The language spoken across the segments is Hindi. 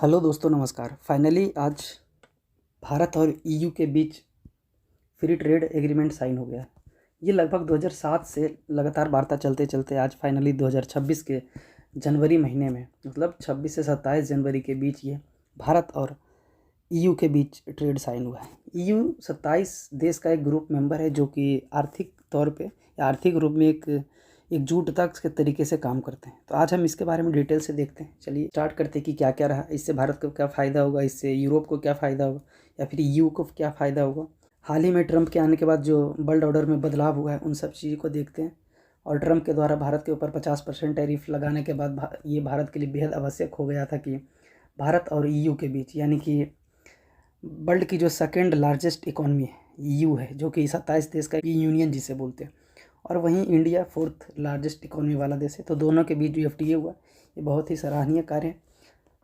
हेलो दोस्तों, नमस्कार। फाइनली आज भारत और ईयू के बीच फ्री ट्रेड एग्रीमेंट साइन हो गया। ये लगभग 2007 से लगातार वार्ता चलते चलते आज फाइनली 2026 के जनवरी महीने में, मतलब 26 से 27 जनवरी के बीच ये भारत और ईयू के बीच ट्रेड साइन हुआ है। ईयू 27 देश का एक ग्रुप मेंबर है जो कि आर्थिक तौर पे या आर्थिक रूप में एक एकजुटता के तरीके से काम करते हैं। तो आज हम इसके बारे में डिटेल से देखते हैं। चलिए स्टार्ट करते हैं कि क्या क्या रहा, इससे भारत को क्या फ़ायदा होगा, इससे यूरोप को क्या फ़ायदा होगा या फिर ईयू को क्या फ़ायदा होगा। हाल ही में ट्रंप के आने के बाद जो वर्ल्ड ऑर्डर में बदलाव हुआ है उन सब चीज़ों को देखते हैं। और ट्रंप के द्वारा भारत के ऊपर 50% टैरिफ लगाने के बाद ये भारत के लिए बेहद आवश्यक हो गया था कि भारत और ईयू के बीच, यानी कि वर्ल्ड की जो सेकेंड लार्जेस्ट इकॉनमी है ईयू है, जो कि 27 देश का यूनियन जिसे बोलते हैं, और वहीं इंडिया 4th लार्जेस्ट इकॉनमी वाला देश है। तो दोनों के बीच जो एफटीए हुआ ये बहुत ही सराहनीय कार्य है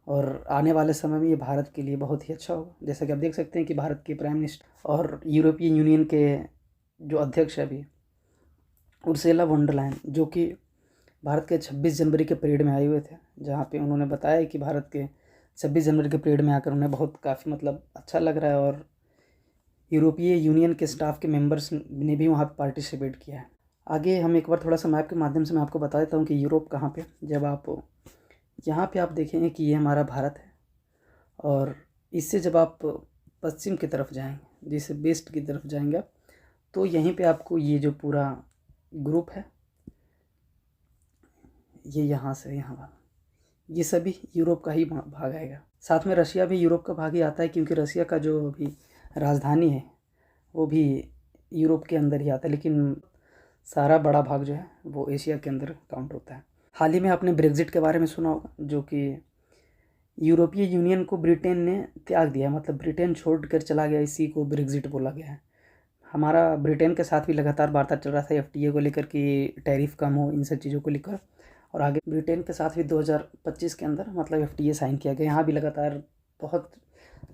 और आने वाले समय में ये भारत के लिए बहुत ही अच्छा होगा। जैसा कि आप देख सकते हैं कि भारत के प्राइम मिनिस्टर और यूरोपियन यूनियन के जो अध्यक्ष है अभी उर्सुला वॉन डर लायन, जो कि भारत के 26 जनवरी के परेड में आए हुए थे, जहाँ पे उन्होंने बताया कि भारत के 26 जनवरी के परेड में आकर उन्हें बहुत काफ़ी अच्छा लग रहा है और यूरोपीय यूनियन के स्टाफ के मेंबर्स ने भी वहाँ पार्टिसिपेट किया है। आगे हम एक बार थोड़ा सा मैप के माध्यम से मैं आपको बता देता हूँ कि यूरोप कहाँ पे। जब आप यहाँ पे आप देखेंगे कि ये हमारा भारत है और इससे जब आप पश्चिम की तरफ जाएंगे, जैसे वेस्ट की तरफ जाएंगे आप, तो यहीं पे आपको ये जो पूरा ग्रुप है ये यहाँ से यहाँ वाला ये सभी यूरोप का ही भाग आएगा। साथ में रशिया भी यूरोप का भाग ही आता है, क्योंकि रशिया का जो अभी राजधानी है वो भी यूरोप के अंदर ही आता है, लेकिन सारा बड़ा भाग जो है वो एशिया के अंदर काउंट होता है। हाल ही में आपने ब्रेग्जिट के बारे में सुना होगा, जो कि यूरोपीय यूनियन को ब्रिटेन ने त्याग दिया, मतलब ब्रिटेन छोड़कर चला गया, इसी को ब्रेग्जिट बोला गया है। हमारा ब्रिटेन के साथ भी लगातार वार्ता चल रहा था एफटीए को लेकर कि टैरिफ कम हो, इन सब चीज़ों को लेकर, और आगे ब्रिटेन के साथ भी 2025 के अंदर मतलब एफटीए साइन किया गया। यहाँ भी लगातार बहुत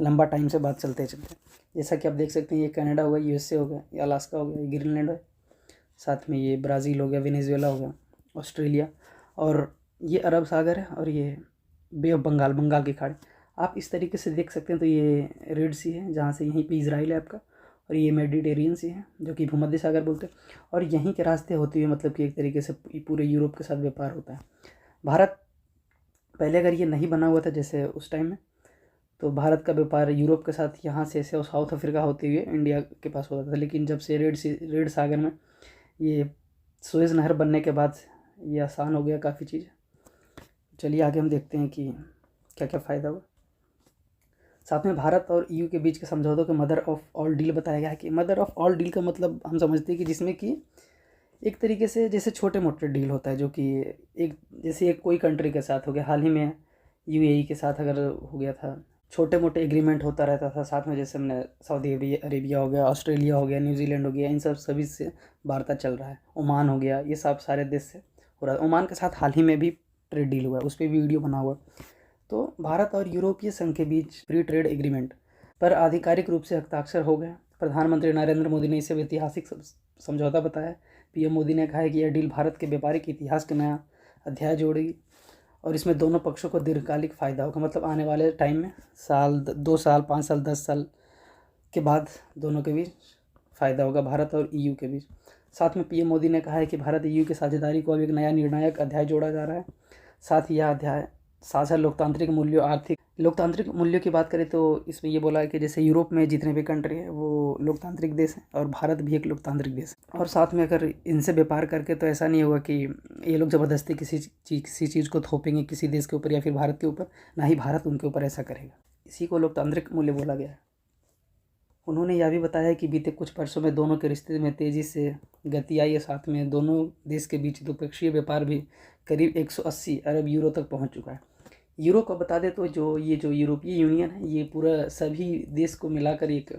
लंबा टाइम से बात चलते चलते, जैसा कि आप देख सकते हैं, ये कनाडा हो गया, यूएसए हो गया, ये अलास्का हो गया, ये ग्रीनलैंड है, साथ में ये ब्राज़ील हो गया, वेनेजुएला हो गया, ऑस्ट्रेलिया, और ये अरब सागर है, और ये बे ऑफ बंगाल की खाड़ी। आप इस तरीके से देख सकते हैं। तो ये रेड सी है, जहाँ से यहीं पे इजराइल है आपका, और ये मेडिटेरियन सी है जो कि भूमध्य सागर बोलते हैं, और यहीं के रास्ते होते हुए मतलब कि एक तरीके से पूरे यूरोप के साथ व्यापार होता है। भारत पहले अगर ये नहीं बना हुआ था जैसे उस टाइम में, तो भारत का व्यापार यूरोप के साथ यहाँ से साउथ अफ्रीका होते हुए इंडिया के पास होता था, लेकिन जब से रेड सागर में ये सुएज़ नहर बनने के बाद ये आसान हो गया काफ़ी चीज़। चलिए आगे हम देखते हैं कि क्या क्या फ़ायदा हुआ। साथ में भारत और ईयू के बीच के समझौतों को मदर ऑफ़ ऑल डील बताया गया है। कि मदर ऑफ़ ऑल डील का मतलब हम समझते हैं कि जिसमें कि एक तरीके से जैसे छोटे मोटे डील होता है, जो कि एक कोई कंट्री के साथ हो गया, हाल ही में यूएई के साथ अगर हो गया था, छोटे मोटे एग्रीमेंट होता रहता था साथ में, जैसे हमने सऊदी अरेबिया हो गया, ऑस्ट्रेलिया हो गया, न्यूजीलैंड हो गया, इन सब सभी से वार्ता चल रहा है। ओमान हो गया, ये सब सारे देश से हो रहा है। ओमान के साथ हाल ही में भी ट्रेड डील हुआ है, उस पर भी वीडियो बना हुआ। तो भारत और यूरोपीय संघ के बीच फ्री ट्रेड एग्रीमेंट पर आधिकारिक रूप से हस्ताक्षर हो गए। प्रधानमंत्री नरेंद्र मोदी ने इसे ऐतिहासिक समझौता बताया। पीएम मोदी ने कहा है कि यह डील भारत के व्यापारिक इतिहास का नया अध्याय जोड़ेगी और इसमें दोनों पक्षों को दीर्घकालिक फ़ायदा होगा। मतलब आने वाले टाइम में 2 साल 5 साल 10 साल के बाद दोनों के बीच फ़ायदा होगा, भारत और ईयू के बीच। साथ में पीएम मोदी ने कहा है कि भारत ईयू की साझेदारी को अब एक नया निर्णायक अध्याय जोड़ा जा रहा है। साथ ही यह अध्याय साझा लोकतांत्रिक मूल्यों, आर्थिक लोकतांत्रिक मूल्यों की बात करें तो इसमें ये बोला है कि जैसे यूरोप में जितने भी कंट्री है वो लोकतांत्रिक देश है और भारत भी एक लोकतांत्रिक देश है। और साथ में अगर इनसे व्यापार करके तो ऐसा नहीं होगा कि ये लोग ज़बरदस्ती किसी चीज़ को थोपेंगे किसी देश के ऊपर या फिर भारत के ऊपर, ना ही भारत उनके ऊपर ऐसा करेगा। इसी को लोकतांत्रिक मूल्य बोला गया है। उन्होंने यह भी बताया कि बीते कुछ वर्षों में दोनों के रिश्ते में तेज़ी से गति आई है। साथ में दोनों देश के बीच द्विपक्षीय व्यापार भी करीब 180 अरब यूरो तक पहुंच चुका है। यूरो को बता दें तो जो यूरोपीय यूनियन है ये पूरा सभी देश को मिलाकर एक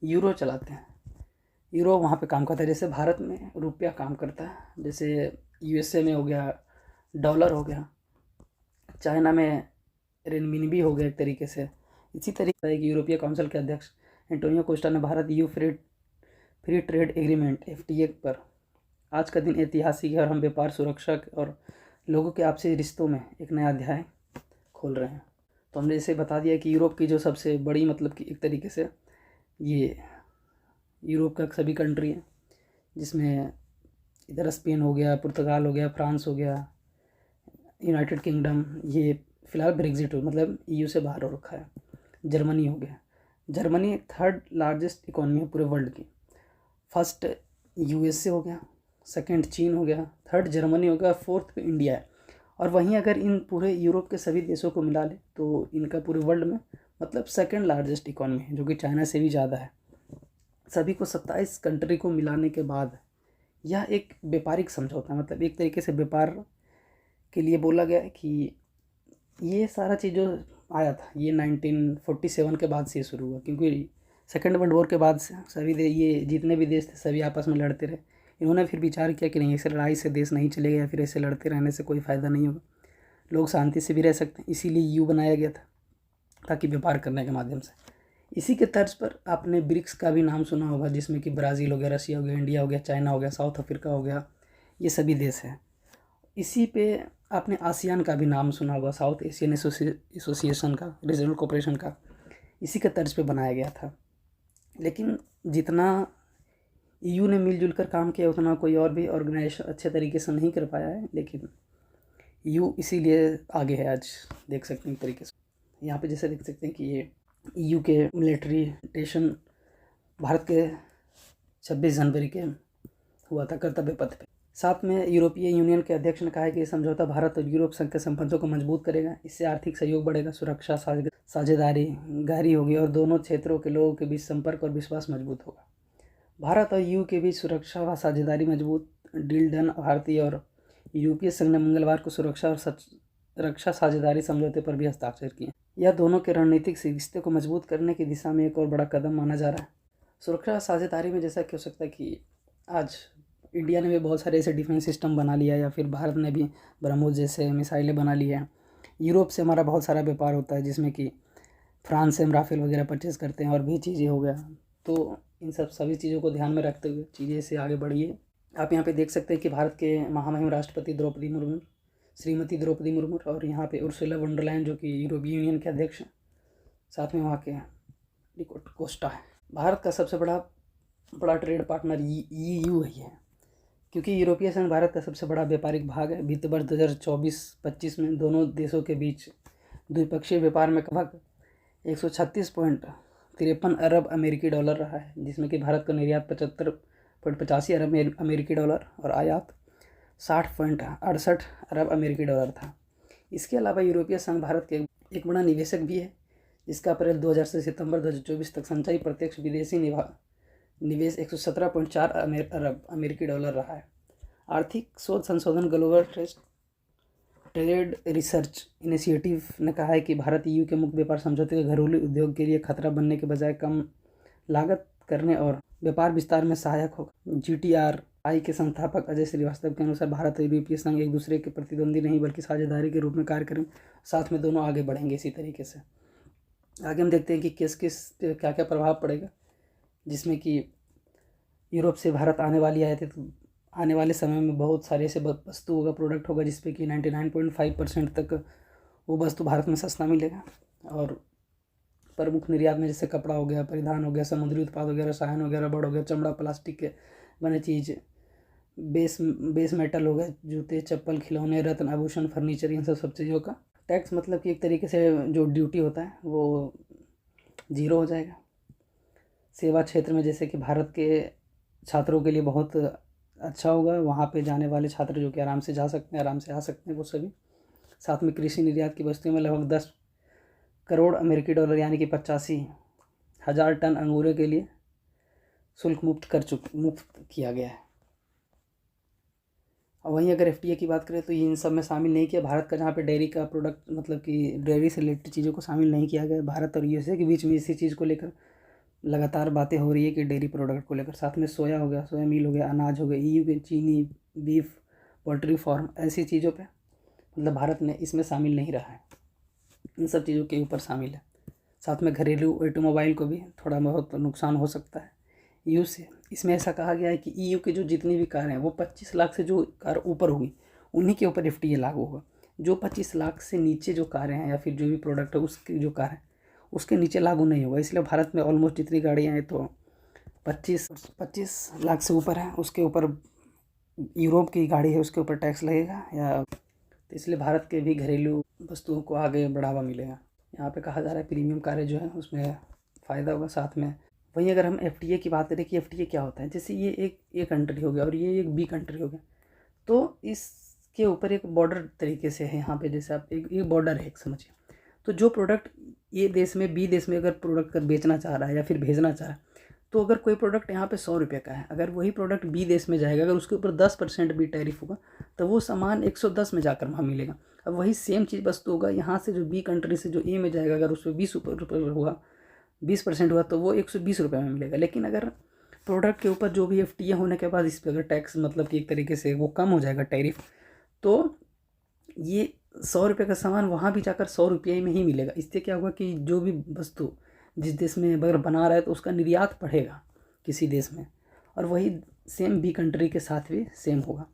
यूरो चलाते हैं। यूरो वहाँ पे काम करता है, जैसे भारत में रुपया काम करता है, जैसे यूएसए में हो गया डॉलर हो गया, चाइना में रेनमिनबी हो गया एक तरीके से। इसी तरीके से यूरोपीय काउंसिल के अध्यक्ष एंटोनियो कोस्टा ने Bharat EU free trade agreement FTA पर आज का दिन ऐतिहासिक है और हम व्यापार, सुरक्षा और लोगों के आपसी रिश्तों में एक नया अध्याय खोल रहे हैं। तो हमने जैसे बता दिया कि यूरोप की जो सबसे बड़ी मतलब कि एक तरीके से ये यूरोप का सभी कंट्री है, जिसमें इधर स्पेन हो गया, पुर्तगाल हो गया, फ्रांस हो गया, यूनाइटेड किंगडम, ये फ़िलहाल ब्रेग्जिट हो मतलब EU से बाहर हो रखा है। जर्मनी हो गया, जर्मनी 3rd लार्जेस्ट इकॉनमी है पूरे वर्ल्ड की। फर्स्ट USA हो गया, सेकंड चीन हो गया, थर्ड जर्मनी हो गया, फोर्थ पे इंडिया है। और वहीं अगर इन पूरे यूरोप के सभी देशों को मिला ले तो इनका पूरे वर्ल्ड में मतलब सेकंड लार्जेस्ट इकॉनमी है, जो कि चाइना से भी ज़्यादा है। सभी को 27 कंट्री को मिलाने के बाद यह एक व्यापारिक समझौता, मतलब एक तरीके से व्यापार के लिए बोला गया है कि ये सारा चीज़ जो आया था ये 1947 के बाद से शुरू हुआ, क्योंकि सेकेंड वर्ल्ड वॉर के बाद से सभी ये जितने भी देश थे सभी आपस में लड़ते रहे। इन्होंने फिर विचार किया कि नहीं, ऐसे लड़ाई से देश नहीं चलेगा या फिर ऐसे लड़ते रहने से कोई फ़ायदा नहीं होगा, लोग शांति से भी रह सकते हैं। इसीलिए EU बनाया गया था, ताकि व्यापार करने के माध्यम से। इसी के तर्ज पर आपने ब्रिक्स का भी नाम सुना होगा, जिसमें कि ब्राज़ील हो गया, रशिया हो गया, इंडिया हो गया, चाइना हो गया, साउथ अफ्रीका हो गया, ये सभी देश हैं। इसी पे आपने आसियान का भी नाम सुना होगा, साउथ एशियन एसोसिएशन का, रीजनल कोऑपरेशन का, इसी के तर्ज पे बनाया गया था। लेकिन जितना EU ने मिलजुल कर काम किया उतना कोई और भी ऑर्गेनाइजेशन अच्छे तरीके से नहीं कर पाया है, लेकिन EU इसीलिए आगे है आज, देख सकते हैं एक तरीके से। यहाँ पे जैसे देख सकते हैं कि ये EU के मिलिट्री स्टेशन भारत के 26 जनवरी के हुआ था कर्तव्य पथ पे। साथ में यूरोपीय यूनियन के अध्यक्ष ने कहा है कि ये समझौता भारत और यूरोप संघ के संबंधों को मजबूत करेगा, इससे आर्थिक सहयोग बढ़ेगा, सुरक्षा साझेदारी गहरी होगी और दोनों क्षेत्रों के लोगों के बीच संपर्क और विश्वास मजबूत होगा। भारत और EU के बीच सुरक्षा व साझेदारी मजबूत डील डन। भारतीय और यूरोपीय संघ ने मंगलवार को सुरक्षा और रक्षा साझेदारी समझौते पर भी हस्ताक्षर किए। यह दोनों के रणनीतिक रिश्ते को मजबूत करने की दिशा में एक और बड़ा कदम माना जा रहा है। सुरक्षा साझेदारी में जैसा कि हो सकता है कि आज इंडिया ने भी बहुत सारे ऐसे डिफेंस सिस्टम बना लिया, या फिर भारत ने भी ब्रह्मोस जैसे मिसाइलें बना ली हैं। यूरोप से हमारा बहुत सारा व्यापार होता है, जिसमें कि फ्रांस से हम राफेल वगैरह परचेज़ करते हैं और भी चीज़ें हो गया। तो इन सभी चीज़ों को ध्यान में रखते हुए चीज़ें से आगे बढ़िए। आप यहाँ पे देख सकते हैं कि भारत के महामहिम राष्ट्रपति श्रीमती द्रौपदी मुर्मू और यहाँ पे उर्सुला वॉन डर लायन, जो कि यूरोपीय यूनियन के अध्यक्ष हैं, साथ में वहाँ के कोस्टा है। भारत का सबसे बड़ा ट्रेड पार्टनर EU है, क्योंकि यूरोपीय संघ भारत का सबसे बड़ा व्यापारिक भाग है। वित्त वर्ष 2024-25 में दोनों देशों के बीच द्विपक्षीय व्यापार में लगभग 136.53 अरब अमेरिकी डॉलर रहा है, जिसमें कि भारत का निर्यात 75.85 अरब अमेरिकी डॉलर और आयात 60.68 अरब अमेरिकी डॉलर था। इसके अलावा यूरोपीय संघ भारत के एक बड़ा निवेशक भी है, जिसका अप्रैल 2000 से सितंबर 2024 तक संचयी प्रत्यक्ष विदेशी निवेश 117.4 अरब अमेरिकी डॉलर रहा है। आर्थिक शोध संशोधन ग्लोबल ट्रेड रिसर्च इनिशिएटिव ने कहा है कि भारत EU के मुक्त व्यापार समझौते के घरेलू उद्योग के लिए खतरा बनने के बजाय कम लागत करने और व्यापार विस्तार में सहायक होगा। GTRI के संस्थापक अजय श्रीवास्तव के अनुसार भारत और यूरोपीय संघ एक दूसरे के प्रतिद्वंदी नहीं बल्कि साझेदारी के रूप में कार्य करेंगे, साथ में दोनों आगे बढ़ेंगे। इसी तरीके से आगे हम देखते हैं कि किस क्या क्या प्रभाव पड़ेगा, जिसमें कि यूरोप से भारत आने वाले समय में बहुत सारे ऐसे वस्तु होगा, प्रोडक्ट होगा, जिसपे कि 99.5% तक वो वस्तु भारत में सस्ता मिलेगा। और प्रमुख निर्यात में जैसे कपड़ा हो गया, परिधान हो गया, समुद्री उत्पाद हो गया, रसायन हो गया, रबड़ हो गया, चमड़ा, प्लास्टिक के बने चीज़, बेस मेटल हो गया, जूते, चप्पल, खिलौने, रत्न, आभूषण, फर्नीचर, इन सब चीज़ों का टैक्स मतलब कि एक तरीके से जो ड्यूटी होता है वो 0 हो जाएगा। सेवा क्षेत्र में जैसे कि भारत के छात्रों के लिए बहुत अच्छा होगा, वहाँ पे जाने वाले छात्र जो कि आराम से जा सकते हैं, आराम से आ सकते हैं वो सभी। साथ में कृषि निर्यात की वस्तुओं में लगभग 10 करोड़ अमेरिकी डॉलर यानी कि 85,000 टन अंगूरों के लिए शुल्क मुक्त किया गया है। और वहीं अगर FTA की बात करें तो ये इन सब में शामिल नहीं किया भारत का, जहाँ पे डेयरी का प्रोडक्ट मतलब कि डेयरी से रिलेटेड चीज़ों को शामिल नहीं किया गया। भारत और USA के बीच में इसी चीज़ को लेकर लगातार बातें हो रही है कि डेयरी प्रोडक्ट को लेकर। साथ में सोया हो गया, सोया मील हो गया, अनाज हो गया, EU के चीनी, बीफ, पोल्ट्री फार्म, ऐसी चीज़ों पे मतलब भारत ने इसमें शामिल नहीं रहा है, इन सब चीज़ों के ऊपर शामिल है। साथ में घरेलू ऑटोमोबाइल को भी थोड़ा बहुत नुकसान हो सकता है EU से। इसमें ऐसा कहा गया है कि EU के जो जितनी भी कार हैं वो 25 लाख से जो कार ऊपर होगी उन्हीं के ऊपर FTA लागू होगा। जो 25 लाख से नीचे जो कारें हैं या फिर जो भी प्रोडक्ट है उसकी जो कार है उसके नीचे लागू नहीं होगा। इसलिए भारत में ऑलमोस्ट जितनी गाड़ियाँ हैं तो 25 लाख से ऊपर है, उसके ऊपर यूरोप की गाड़ी है उसके ऊपर टैक्स लगेगा या, तो इसलिए भारत के भी घरेलू वस्तुओं को आगे बढ़ावा मिलेगा। यहाँ पे कहा जा रहा है प्रीमियम कारें जो है उसमें फ़ायदा होगा साथ में। वहीं अगर हम एफटीए की बात करें कि एफटीए क्या होता है, जैसे ये एक ए कंट्री हो गया और ये एक बी कंट्री हो गया, तो इसके ऊपर एक बॉर्डर तरीके से है यहाँ पे, जैसे आप एक बॉर्डर है एक समझिए। तो जो प्रोडक्ट ए देश में बी देश में अगर प्रोडक्ट कर बेचना चाह रहा है या फिर भेजना चाह रहा है, तो अगर कोई प्रोडक्ट यहाँ पे 100 रुपये का है, अगर वही प्रोडक्ट बी देश में जाएगा, अगर उसके ऊपर 10% भी टैरिफ होगा तो वो सामान 110 में जाकर वहाँ मिलेगा। अब वही सेम चीज़ वस्तु होगा यहाँ से जो बी कंट्री से जो ए में जाएगा, अगर उस पर 20 रुपये हुआ 20% हुआ तो वो 120 रुपये में मिलेगा। लेकिन अगर प्रोडक्ट के ऊपर जो भी एफटीए होने के बाद इस पर अगर टैक्स मतलब कि एक तरीके से वो कम हो जाएगा टैरिफ, तो ये 100 रुपये का सामान वहाँ भी जाकर 100 रुपये में ही मिलेगा। इससे क्या होगा कि जो भी वस्तु जिस देश में अगर बना रहा है तो उसका निर्यात बढ़ेगा किसी देश में, और वही सेम बी कंट्री के साथ भी सेम होगा।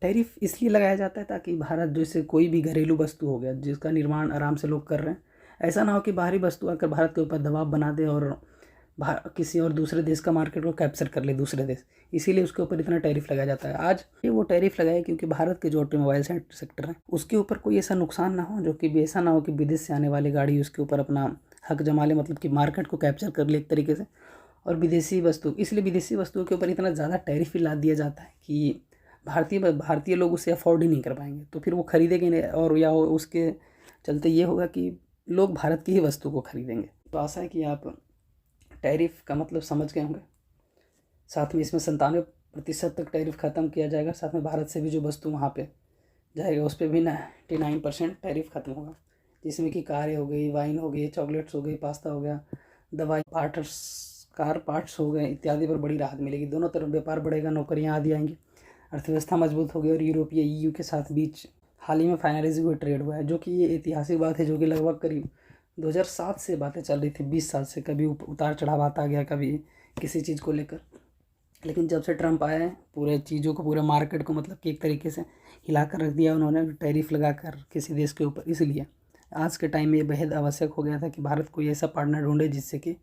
टैरिफ इसलिए लगाया जाता है ताकि भारत जैसे कोई भी घरेलू वस्तु हो गया जिसका निर्माण आराम से लोग कर रहे हैं, ऐसा ना हो कि बाहरी वस्तु आकर भारत के ऊपर दबाव बना दे और किसी और दूसरे देश का मार्केट को कैप्चर कर ले दूसरे देश, इसीलिए उसके ऊपर इतना टैरिफ लगाया जाता है। आज ये वो टैरिफ लगाया क्योंकि भारत के जो ऑटोमोबाइल सेक्टर है उसके ऊपर कोई ऐसा नुकसान ना हो, जो कि ऐसा ना हो कि विदेश से आने वाली गाड़ी उसके ऊपर अपना हक जमा ले, मतलब कि मार्केट को कैप्चर कर ले एक तरीके से, और विदेशी वस्तु, इसलिए विदेशी वस्तुओं के ऊपर इतना ज़्यादा टैरिफ भी ला दिया जाता है कि भारतीय लोग उसे अफोर्ड ही नहीं कर पाएंगे, तो फिर वो खरीदेंगे नहीं, और या उसके चलते ये होगा कि लोग भारत की ही वस्तु को खरीदेंगे। तो आशा है कि आप टैरिफ का मतलब समझ गए होंगे। साथ में इसमें 97% तक टैरिफ ख़त्म किया जाएगा, साथ में भारत से भी जो वस्तु वहाँ पे जाएगा उस पर भी 99% टैरिफ ख़त्म होगा, जिसमें कि कारें हो गई, वाइन हो गई, चॉकलेट्स हो गई, पास्ता हो गया, दवाई कार पार्ट्स हो गए इत्यादि पर बड़ी राहत मिलेगी। दोनों तरफ व्यापार बढ़ेगा, नौकरियाँ आदि आएंगी, अर्थव्यवस्था मजबूत होगी। और यूरोपीय EU के साथ बीच हाल ही में फाइनलाइज हुए ट्रेड हुआ है, जो कि ये ऐतिहासिक बात है, जो कि लगभग करीब 2007 से बातें चल रही थी, 20 साल से, कभी उतार चढ़ाव आता गया कभी किसी चीज़ को लेकर। लेकिन जब से ट्रंप आए पूरे चीज़ों को, पूरे मार्केट को मतलब कि एक तरीके से हिला कर रख दिया उन्होंने टैरिफ लगा कर किसी देश के ऊपर। इसलिए आज के टाइम में ये बेहद आवश्यक हो गया था कि भारत कोई ऐसा पार्टनर ढूंढे जिससे कि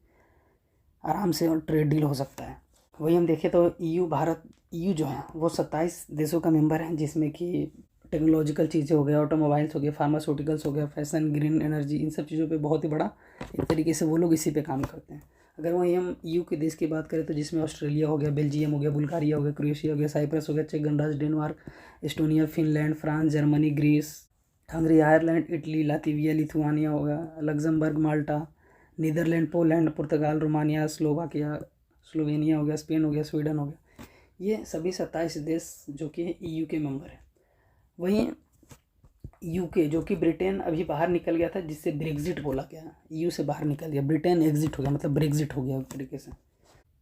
आराम से और ट्रेड डील हो सकता है। वही हम देखें तो EU जो है वो 27 देशों का मेंबर है, जिसमें कि टेक्नोलॉजिकल चीज़ें हो गया, ऑटोमोबाइल्स हो गया, फार्मास्यूटिकल्स हो गया, फैशन, ग्रीन एनर्जी, इन सब चीज़ों पे बहुत ही बड़ा एक तरीके से वो लोग इसी पे काम करते हैं। अगर वहीं हम EU के देश की बात करें तो जिसमें ऑस्ट्रेलिया हो गया, बेल्जियम हो गया, बुल्गारिया हो गया, क्रोएशिया हो गया, साइप्रस हो गया, चेक गणराज्य, Denmark, Estonia, Finland, France, Germany, Greece, Hungary, Ireland, Italy, Latvia, Lithuania हो गया, लग्जमबर्ग, माल्टा, नीदरलैंड, पोलैंड, पुर्तगाल, रोमानिया, स्लोवाकिया, स्लोवेनिया हो गया, स्पेन हो गया, स्वीडन हो गया। ये सभी 27 देश जो कि EU के मेंबर हैं। वहीं UK जो कि ब्रिटेन अभी बाहर निकल गया था, जिससे ब्रेग्जिट बोला गया, EU से बाहर निकल गया, ब्रिटेन एग्जिट हो गया, मतलब ब्रेग्जिट हो गया एक तरीके से।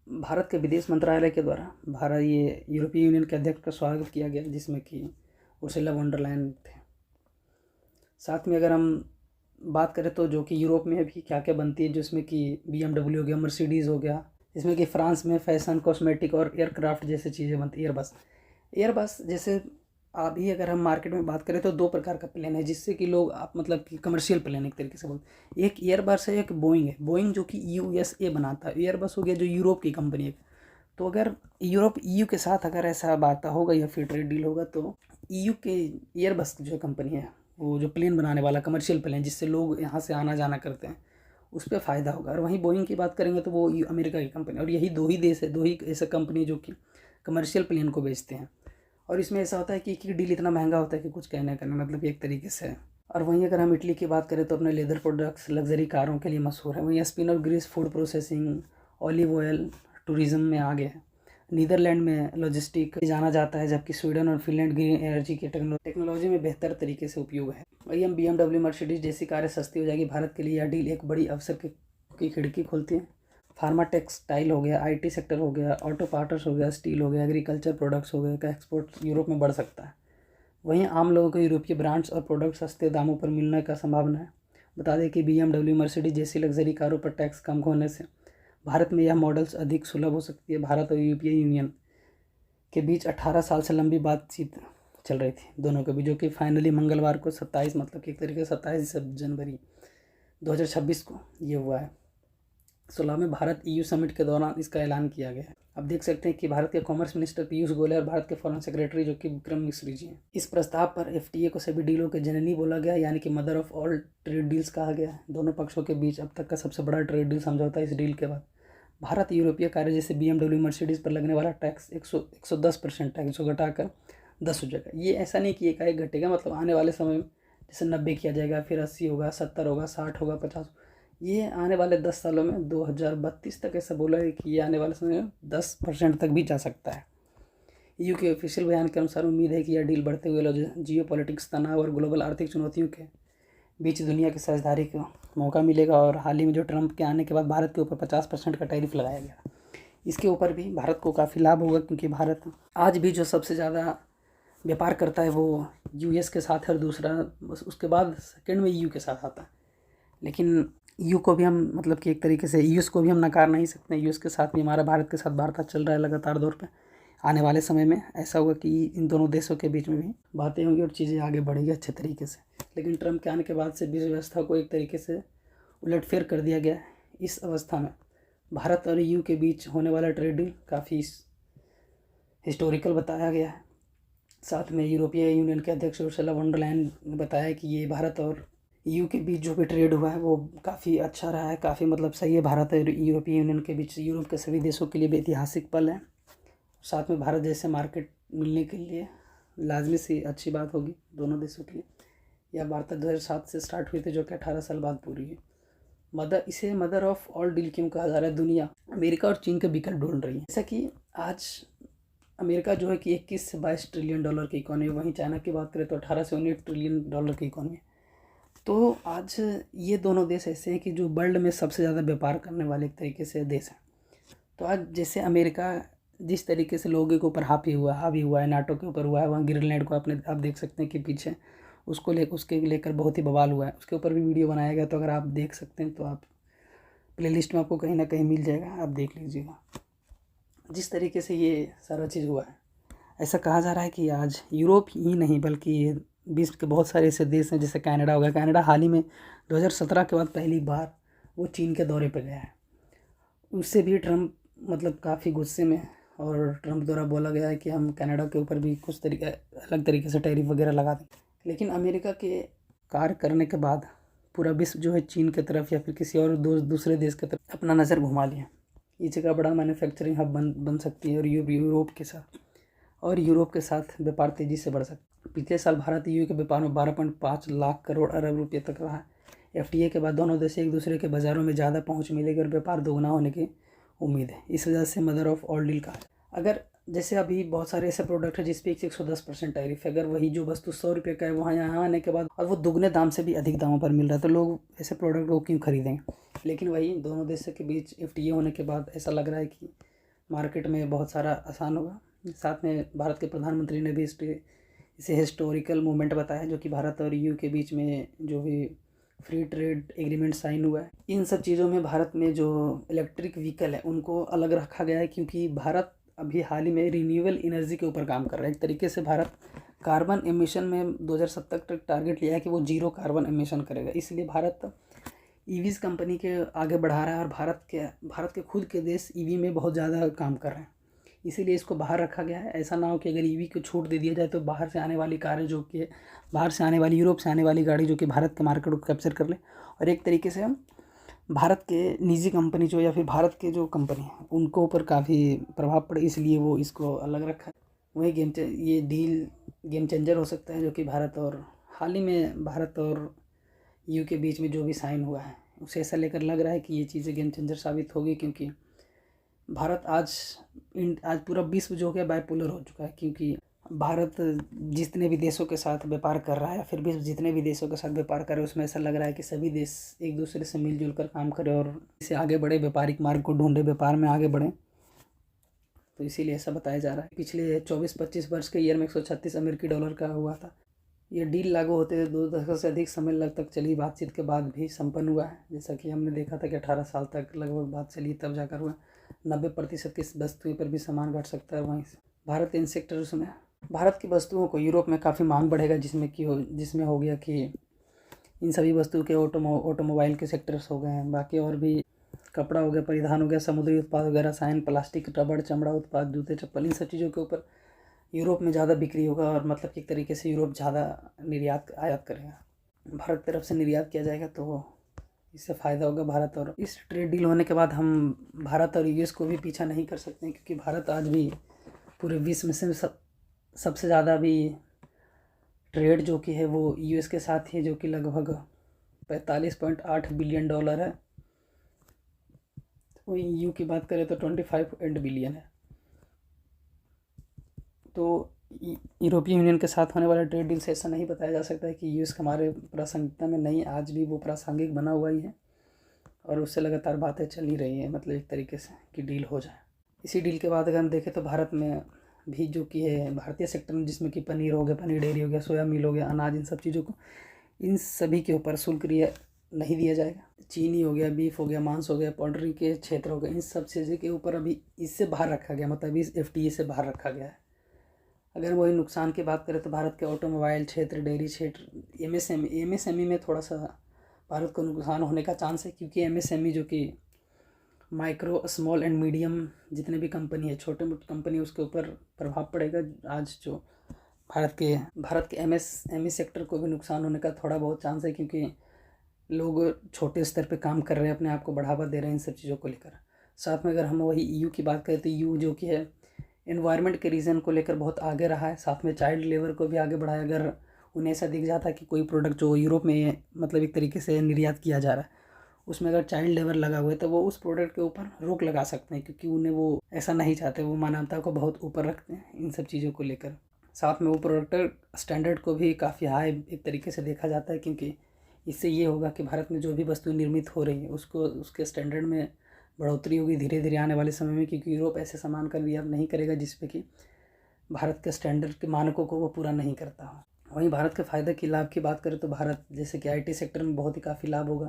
भारत के विदेश मंत्रालय के द्वारा ये यूरोपीय यूनियन के अध्यक्ष का स्वागत किया गया, जिसमें कि उर्सुला वॉन डर लायन थे। साथ में अगर हम बात करें तो जो कि यूरोप में अभी क्या क्या बनती है, जिसमें कि BMW हो गया, मर्सिडीज़ हो गया, जिसमें कि फ्रांस में फैशन, कॉस्मेटिक और एयरक्राफ्ट जैसे चीज़ें बनती है। एयरबस जैसे अभी अगर हम मार्केट में बात करें तो 2 प्रकार का प्लेन है, जिससे कि लोग आप मतलब कि कमर्शियल प्लेन एक तरीके से बोलते हैं। एक एयरबस है, एक बोइंग है। बोइंग जो कि USA बनाता है, एयरबस हो गया जो यूरोप की कंपनी है। तो अगर EU के साथ अगर ऐसा वार्ता होगा या फिर ट्रेड डील होगा तो EU के एयरबस जो कंपनी है, वो जो प्लेन बनाने वाला कमर्शियल प्लेन जिससे लोग यहाँ से आना जाना करते हैं, उस पर फ़ायदा होगा। और वहीं बोइंग की बात करेंगे तो वो अमेरिका की कंपनी, और यही 2 ही देश है, 2 ही ऐसे कंपनी जो कि कमर्शियल प्लेन को बेचते हैं। और इसमें ऐसा होता है कि एक डील इतना महंगा होता है कि कुछ कहने का नहीं, मतलब एक तरीके से। और वहीं अगर हम इटली की बात करें तो अपने लेदर प्रोडक्ट्स, लग्जरी कारों के लिए मशहूर है। वहीं स्पेन और Greece food processing, olive oil, tourism में आगे है। नीदरलैंड में लॉजिस्टिक जाना जाता है, जबकि स्वीडन और फिनलैंड ग्रीन एनर्जी की टेक्नोलॉजी में बेहतर तरीके से उपयोग है। वही हम BMW, मर्सिडीज जैसी कारें सस्ती हो जाएगी। भारत के लिए यह डील एक बड़ी अवसर की खिड़की खोलती है। फार्मा, टेक्सटाइल हो गया, IT सेक्टर हो गया, ऑटो पार्ट्स हो गया, स्टील हो गया, एग्रीकल्चर प्रोडक्ट्स हो गए का एक्सपोर्ट यूरोप में बढ़ सकता है। वहीं आम लोगों को यूरोपीय ब्रांड्स और प्रोडक्ट सस्ते दामों पर मिलने का संभावना है। बता दें कि BMW, मर्सिडीज जैसी लग्जरी कारों पर टैक्स कम होने से भारत में यह मॉडल्स अधिक सुलभ हो सकती है। भारत और यूरोपीय यूनियन के बीच 18 साल से लंबी बातचीत चल रही थी दोनों के भी, जो कि फाइनली मंगलवार को 27 मतलब कि एक तरीके से 27 जनवरी 2026 को ये हुआ है। 16वें भारत EU समिट के दौरान इसका ऐलान किया गया है। अब देख सकते हैं कि भारत के कॉमर्स मिनिस्टर पीयूष गोयल और भारत के फॉरेन सेक्रेटरी जो कि विक्रम मिश्री जी हैं। इस प्रस्ताव पर FTA को सभी डीलों के जननी बोला गया, यानी कि mother of all trade deals कहा गया है। दोनों पक्षों के बीच अब तक का सबसे बड़ा ट्रेड डील समझौता इस डील के बाद। भारत यूरोपीय कार्य जैसे BMW मर्सिडीज़ पर लगने वाला टैक्स 110% टैक्स जो घटाकर 10 हो जाएगा। ये ऐसा नहीं कि एकाएक घटेगा, मतलब आने वाले समय में जैसे 90 किया जाएगा, फिर 80 होगा, 70 होगा, 60 होगा, 50, ये आने वाले 10 सालों में 2032 तक ऐसा बोला है कि ये आने वाले समय में 10% तक भी जा सकता है। EU के ऑफिशियल बयान के अनुसार उम्मीद है कि यह डील बढ़ते हुए जियोपॉलिटिक्स तनाव और ग्लोबल आर्थिक चुनौतियों के बीच दुनिया की साझेदारी को मौका मिलेगा। और हाल ही में जो ट्रंप के आने के बाद भारत के ऊपर 50% का टैरिफ लगाया गया, इसके ऊपर भी भारत को काफ़ी लाभ होगा, क्योंकि भारत आज भी जो सबसे ज़्यादा व्यापार करता है वो US के साथ है, और दूसरा उसके बाद सेकंड में EU के साथ आता है। लेकिन EU को भी हम मतलब कि एक तरीके से US को भी हम नकार नहीं सकते। US के साथ भी हमारा भारत के साथ वार्ता चल रहा है लगातार दौर पे। आने वाले समय में ऐसा होगा कि इन दोनों देशों के बीच में भी बातें होंगी और चीज़ें आगे बढ़ेंगी अच्छे तरीके से। लेकिन ट्रंप के आने के बाद से विश्व व्यवस्था को एक तरीके से उलटफेर कर दिया गया है। इस अवस्था में भारत और EU के बीच होने वाला ट्रेड डील काफ़ी हिस्टोरिकल बताया गया है। साथ में यूरोपीय यूनियन के अध्यक्ष उर्सुला वॉन डर लायन ने बताया कि ये भारत और EU के बीच जो भी ट्रेड हुआ है वो काफ़ी अच्छा रहा है, काफ़ी मतलब सही है। भारत और यूरोपीय यूनियन के बीच यूरोप के सभी देशों के लिए भी ऐतिहासिक पल है। साथ में भारत जैसे मार्केट मिलने के लिए लाजमी सी अच्छी बात होगी दोनों देशों के लिए। यह वार्ता 2007 से स्टार्ट हुई थी, जो कि 18 साल बाद पूरी है। इसे मदर ऑफ ऑल डील क्यों कहा जा रहा है? दुनिया अमेरिका और चीन के विकल्प ढूंढ रही है। जैसा कि आज अमेरिका जो है कि 21 से 22 ट्रिलियन डॉलर की इकॉनमी, वहीं चाइना की बात करें तो 18 से 19 ट्रिलियन डॉलर की इकॉनमी। तो आज ये दोनों देश ऐसे हैं कि जो वर्ल्ड में सबसे ज़्यादा व्यापार करने वाले एक तरीके से देश हैं। तो आज जैसे अमेरिका जिस तरीके से लोगों के ऊपर हावी हुआ है, नाटो के ऊपर हुआ है, वहाँ ग्रीनलैंड को आप देख सकते हैं कि पीछे उसके लेकर बहुत ही बवाल हुआ है। उसके ऊपर भी वीडियो बनाया गया, तो अगर आप देख सकते हैं तो आप प्लेलिस्ट में आपको कहीं ना कहीं मिल जाएगा, आप देख लीजिएगा। जिस तरीके से ये सारा चीज़ हुआ है, ऐसा कहा जा रहा है कि आज यूरोप ही नहीं बल्कि विश्व के बहुत सारे ऐसे देश हैं, जैसे कनाडा हो गया। कनाडा हाल ही में 2017 के बाद पहली बार वो चीन के दौरे पर गया है। उससे भी ट्रंप मतलब काफ़ी गुस्से में, और ट्रंप द्वारा बोला गया है कि हम कनाडा के ऊपर भी कुछ अलग तरीके से टैरिफ वगैरह लगा दें। लेकिन अमेरिका के कार्य करने के बाद पूरा विश्व जो है चीन की तरफ या फिर किसी और दूसरे देश की तरफ अपना नज़र घुमा लिया। ये जगह बड़ा मैन्युफैक्चरिंग हब बन सकती है, और यूरोप के साथ व्यापार तेज़ी से बढ़ सकता है। पिछले साल भारत EU के व्यापार में 12.5 लाख करोड़ अरब रुपये तक रहा है। FTA के बाद दोनों देश एक दूसरे के बाज़ारों में ज़्यादा पहुँच मिलेगी और व्यापार दोगुना होने की उम्मीद है। इस वजह से मदर ऑफ ऑल डील कहा। अगर जैसे अभी बहुत सारे ऐसे प्रोडक्ट है जिस पे 110% टैरिफ है, अगर वही जो वस्तु 100 रुपये का है वहाँ यहाँ आने के बाद और वो दुगने दाम से भी अधिक दामों पर मिल रहा है, तो लोग ऐसे प्रोडक्ट को क्यों खरीदेंगे? लेकिन वही दोनों देशों के बीच FTA होने के बाद ऐसा लग रहा है कि मार्केट में बहुत सारा आसान होगा। साथ में भारत के प्रधानमंत्री ने भी इसे हिस्टोरिकल मूवमेंट बताया, जो कि भारत और EU के बीच में जो भी फ्री ट्रेड एग्रीमेंट साइन हुआ है। इन सब चीज़ों में भारत में जो इलेक्ट्रिक व्हीकल है उनको अलग रखा गया है, क्योंकि भारत अभी हाल ही में रिन्यूएबल एनर्जी के ऊपर काम कर रहा है। एक तरीके से भारत कार्बन एमिशन में 2070 तक टारगेट लिया है कि वो 0 कार्बन एमिशन करेगा। इसलिए भारत EVs कंपनी के आगे बढ़ा रहा है, और भारत के खुद के देश EV में बहुत ज़्यादा काम कर रहे हैं। इसीलिए इसको बाहर रखा गया है। ऐसा ना हो कि अगर EV को छूट दे दिया जाए तो बाहर से आने वाली कारें जो कि बाहर से आने वाली यूरोप से आने वाली गाड़ी जो कि भारत के मार्केट को कैप्चर कर ले, और एक तरीके से हम भारत के निजी कंपनी जो या फिर भारत के जो कंपनी हैं उनको ऊपर काफ़ी प्रभाव पड़े, इसलिए वो इसको अलग रखा है। वही ये डील गेम चेंजर हो सकता है, जो कि हाल ही में भारत और EU के बीच में जो भी साइन हुआ है उसे ऐसा लेकर लग रहा है कि ये चीज़ें गेम चेंजर साबित होगी, क्योंकि भारत आज पूरा विश्व जो है बाइपोलर हो चुका है। क्योंकि भारत जितने भी देशों के साथ व्यापार कर रहा है, या फिर विश्व जितने भी देशों के साथ व्यापार कर रहे हैं, उसमें ऐसा लग रहा है कि सभी देश एक दूसरे से मिलजुल कर काम करें और इसे आगे बढ़े, व्यापारिक मार्ग को ढूंढे, व्यापार में आगे बढ़ें। तो इसीलिए ऐसा बताया जा रहा है। पिछले 24-25 वर्ष के ईयर में 136 अमेरिकी डॉलर का हुआ था। ये डील लागू होते हुए 2 दशक से अधिक समय तक चली बातचीत के बाद भी संपन्न हुआ है। जैसा कि हमने देखा था कि 18 साल तक लगभग बात चली, तब जाकर हुआ। 90% की वस्तुओं पर भी सामान घट सकता है। वहीं से भारत इन सेक्टर्स में भारत की वस्तुओं को यूरोप में काफ़ी मांग बढ़ेगा, जिसमें हो गया कि इन सभी वस्तुओं के ऑटोमोबाइल के सेक्टर्स हो गए हैं, बाकी और भी कपड़ा हो गया, परिधान हो गया, समुद्री उत्पाद हो गया, रसायन, प्लास्टिक, रबड़, चमड़ा उत्पाद, जूते, चप्पल, इन सब चीज़ों के ऊपर यूरोप में ज़्यादा बिक्री होगा और मतलब कि एक तरीके से यूरोप ज़्यादा निर्यात आयात करेगा। भारत तरफ से निर्यात किया जाएगा तो इससे फ़ायदा होगा भारत। और इस ट्रेड डील होने के बाद हम भारत और यूएस को भी पीछा नहीं कर सकते हैं, क्योंकि भारत आज भी पूरे विश्व में से सबसे ज़्यादा भी ट्रेड जो कि है वो यूएस के साथ ही, जो कि लगभग 45.8 बिलियन डॉलर है। वो ईयू की बात करें तो 25 बिलियन है। तो यूरोपियन यूनियन के साथ होने वाला ट्रेड डील से ऐसा नहीं बताया जा सकता है कि यूएस हमारे प्रासंगिकता में नहीं, आज भी वो प्रासंगिक बना हुआ ही है और उससे लगातार बातें चल ही रही हैं, मतलब एक तरीके से कि डील हो जाए। इसी डील के बाद अगर हम देखें तो भारत में भी जो कि है भारतीय सेक्टर में, जिसमें कि पनीर हो गया, पनीर डेयरी हो गया, सोया मिल हो गया, अनाज, इन सब चीज़ों को, इन सभी के ऊपर शुल्क नहीं दिया जाएगा। चीनी हो गया, बीफ हो गया, मांस हो गया, पोल्ट्री के क्षेत्र हो गए, इन सब चीज़ों के ऊपर अभी इससे बाहर रखा गया, मतलब इस FTA से बाहर रखा गया है। अगर वही नुकसान की बात करें तो भारत के ऑटोमोबाइल क्षेत्र, डेयरी क्षेत्र, MSME में थोड़ा सा भारत को नुकसान होने का चांस है, क्योंकि MSME जो कि माइक्रो, स्मॉल एंड मीडियम जितने भी कंपनी है, छोटे मोटे कंपनी, उसके ऊपर प्रभाव पड़ेगा। आज जो भारत के MSME सेक्टर को भी नुकसान होने का थोड़ा बहुत चांस है, क्योंकि लोग छोटे स्तर पे काम कर रहे हैं, अपने आप को बढ़ावा दे रहे हैं इन सब चीज़ों को लेकर। साथ में अगर हम वही EU की बात करें तो EU जो कि है एनवायरनमेंट के रीज़न को लेकर बहुत आगे रहा है, साथ में चाइल्ड लेबर को भी आगे बढ़ाया। अगर उन्हें ऐसा दिख जाता है कि कोई प्रोडक्ट जो यूरोप में मतलब एक तरीके से निर्यात किया जा रहा है, उसमें अगर चाइल्ड लेबर लगा हुआ है, तो वो उस प्रोडक्ट के ऊपर रोक लगा सकते हैं, क्योंकि उन्हें वो ऐसा नहीं चाहते, वो मानवता को बहुत ऊपर रखते हैं इन सब चीज़ों को लेकर। साथ में वो प्रोडक्ट स्टैंडर्ड को भी काफ़ी हाई एक तरीके से देखा जाता है, क्योंकि इससे ये होगा कि भारत में जो भी वस्तु निर्मित हो रही है उसके स्टैंडर्ड में बढ़ोतरी होगी धीरे धीरे आने वाले समय में, क्योंकि यूरोप ऐसे सामान का निर्यात नहीं करेगा जिसपे कि भारत के स्टैंडर्ड के मानकों को वो पूरा नहीं करता हो। वहीं भारत के फ़ायदे की लाभ की बात करें तो भारत जैसे कि IT सेक्टर में बहुत ही काफ़ी लाभ होगा,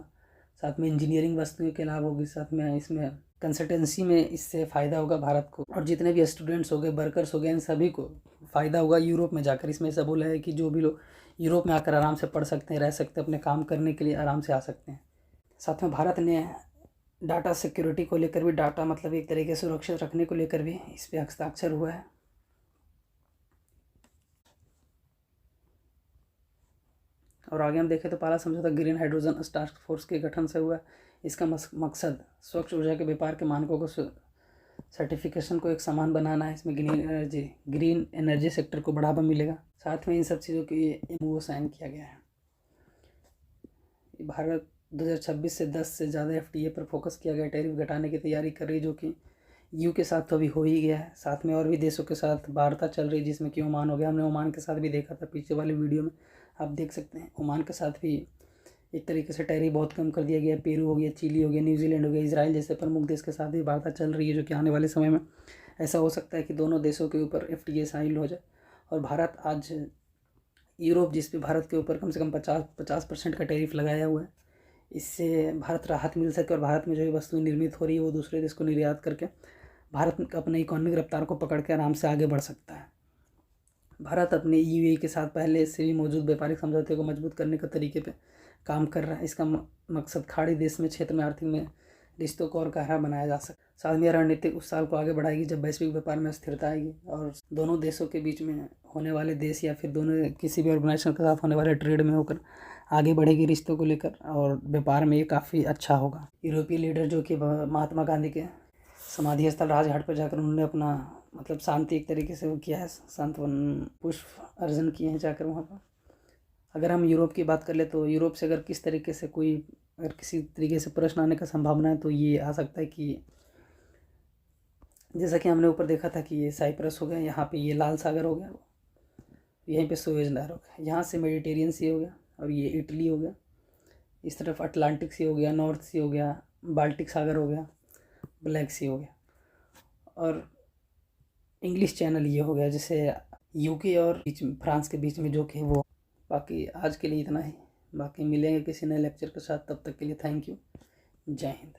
साथ में इंजीनियरिंग वस्तुओं के लाभ होगी, साथ में इसमें कंसल्टेंसी में इससे फ़ायदा होगा भारत को, और जितने भी स्टूडेंट्स हो गए, वर्कर्स हो गए, इन सभी को फ़ायदा होगा यूरोप में जाकर। इसमें ऐसा बोला है कि जो भी लोग यूरोप में आकर आराम से पढ़ सकते हैं, रह सकते हैं, अपने काम करने के लिए आराम से आ सकते हैं। साथ में भारत ने डाटा सिक्योरिटी को लेकर भी, डाटा मतलब एक तरीके से सुरक्षित रखने को लेकर भी इस पर हस्ताक्षर हुआ है। और आगे हम देखें तो पहला समझौता ग्रीन हाइड्रोजन टास्क फोर्स के गठन से हुआ। इसका मकसद स्वच्छ ऊर्जा के व्यापार के मानकों को सर्टिफिकेशन को एक समान बनाना है। इसमें ग्रीन एनर्जी सेक्टर को बढ़ावा मिलेगा। साथ में इन सब चीज़ों की MOU साइन किया गया है। भारत 2026 से 10 से ज़्यादा FTA पर फोकस किया गया, टैरिफ घटाने की तैयारी कर रही, जो कि EU के साथ तो अभी हो ही गया है। साथ में और भी देशों के साथ वार्ता चल रही, जिसमें कि ओमान हो गया। हमने ओमान के साथ भी देखा था पीछे वाले वीडियो में, आप देख सकते हैं। ओमान के साथ भी एक तरीके से टैरिफ बहुत कम कर दिया गया। पेरू हो गया, चिली हो गया, न्यूजीलैंड हो गया, इजराइल जैसे प्रमुख देश के साथ भी वार्ता चल रही है, जो कि आने वाले समय में ऐसा हो सकता है कि दोनों देशों के ऊपर FTA साइन हो जाए। और भारत आज यूरोप जिस पे भारत के ऊपर कम से कम 50% का टैरिफ लगाया हुआ है, इससे भारत राहत मिल सके और भारत में जो वस्तुएं निर्मित हो रही है वो दूसरे देश को निर्यात करके भारत अपने इकोनॉमिक रफ्तार को पकड़ के आराम से आगे बढ़ सकता है। भारत अपने UAE के साथ पहले से भी मौजूद व्यापारिक समझौते को मजबूत करने के तरीके पे काम कर रहा है। इसका मकसद खाड़ी देश में क्षेत्र में आर्थिक में रिश्तों को और गहरा बनाया जा सकता है। साथ में रणनीतिक उस साल को आगे बढ़ाएगी जब वैश्विक व्यापार में स्थिरता आएगी और दोनों देशों के बीच में होने वाले देश या फिर दोनों किसी भी ऑर्गेनाइजेशन के साथ होने वाले ट्रेड में होकर आगे बढ़ेगी रिश्तों को लेकर, और व्यापार में ये काफ़ी अच्छा होगा। यूरोपीय लीडर जो कि महात्मा गांधी के समाधि स्थल राजघाट पर जाकर उन्होंने अपना मतलब शांति एक तरीके से वो किया है, सांत्वन पुष्प अर्जन किए हैं जाकर वहाँ पर। अगर हम यूरोप की बात कर ले तो यूरोप से अगर किस तरीके से अगर किसी तरीके से प्रश्न आने का संभावना है तो ये आ सकता है कि जैसा कि हमने ऊपर देखा था कि ये साइप्रस हो गया, यहाँ पे ये लाल सागर हो गया, यहीं पे सुएज नहर हो गया, यहाँ से मेडिटेरियन सी हो गया, और ये इटली हो गया, इस तरफ अटलांटिक सी हो गया, नॉर्थ सी हो गया, बाल्टिक सागर हो गया, ब्लैक सी हो गया, और इंग्लिश चैनल ये हो गया, जैसे UK और फ्रांस के बीच में जो कि वो। बाकी आज के लिए इतना ही, बाकी मिलेंगे किसी नए लेक्चर के साथ, तब तक के लिए थैंक यू, जय हिंद।